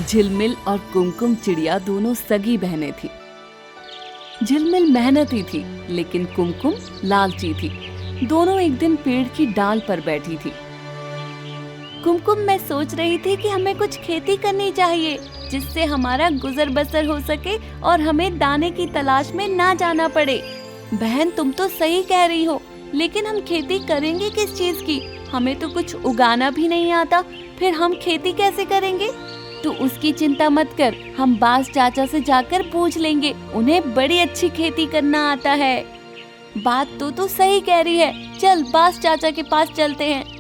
झिलमिल और कुमकुम चिड़िया दोनों सगी बहनें थी। झिलमिल मेहनती थी, लेकिन कुमकुम लालची थी। दोनों एक दिन पेड़ की डाल पर बैठी थी। कुमकुम, मैं सोच रही थी कि हमें कुछ खेती करनी चाहिए जिससे हमारा गुजर बसर हो सके और हमें दाने की तलाश में ना जाना पड़े। बहन, तुम तो सही कह रही हो, लेकिन हम खेती करेंगे किस चीज की? हमें तो कुछ उगाना भी नहीं आता, फिर हम खेती कैसे करेंगे? तू उसकी चिंता मत कर, हम बास चाचा से जाकर पूछ लेंगे, उन्हें बड़ी अच्छी खेती करना आता है। बात तो तू सही कह रही है, चल बास चाचा के पास चलते हैं।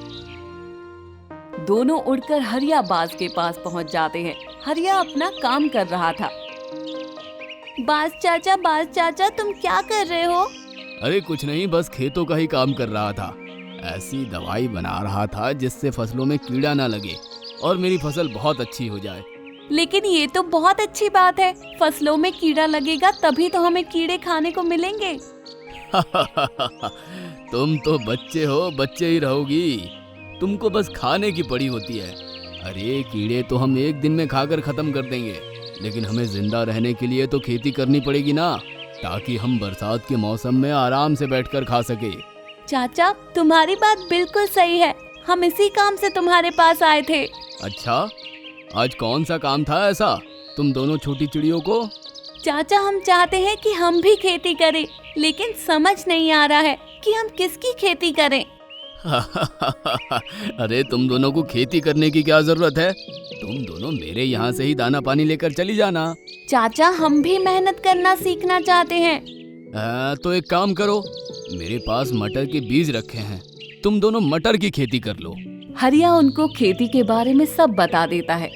दोनों उड़कर हरिया बास के पास पहुंच जाते हैं। हरिया अपना काम कर रहा था। बास चाचा, तुम क्या कर रहे हो? अरे कुछ नहीं, बस खेतों का ही काम कर रहा था। ऐसी दवाई बना रहा था जिससे फसलों में कीड़ा ना लगे और मेरी फसल बहुत अच्छी हो जाए। लेकिन ये तो बहुत अच्छी बात है, फसलों में कीड़ा लगेगा तभी तो हमें कीड़े खाने को मिलेंगे। तुम तो बच्चे हो, बच्चे ही रहोगी। तुमको बस खाने की पड़ी होती है। अरे कीड़े तो हम एक दिन में खाकर खत्म कर देंगे, लेकिन हमें जिंदा रहने के लिए तो खेती करनी पड़ेगी ना, ताकि हम बरसात के मौसम में आराम से बैठकर खा सके। चाचा, तुम्हारी बात बिल्कुल सही है, हम इसी काम से तुम्हारे पास आए थे। अच्छा, आज कौन सा काम था ऐसा तुम दोनों छोटी चिड़ियों को? चाचा, हम चाहते हैं कि हम भी खेती करें, लेकिन समझ नहीं आ रहा है कि हम किसकी खेती करें। अरे तुम दोनों को खेती करने की क्या जरूरत है? तुम दोनों मेरे यहाँ से ही दाना पानी लेकर चली जाना। चाचा, हम भी मेहनत करना सीखना चाहते हैं। तो एक काम करो, मेरे पास मटर के बीज रखे हैं, तुम दोनों मटर की खेती कर लो। हरिया उनको खेती के बारे में सब बता देता है।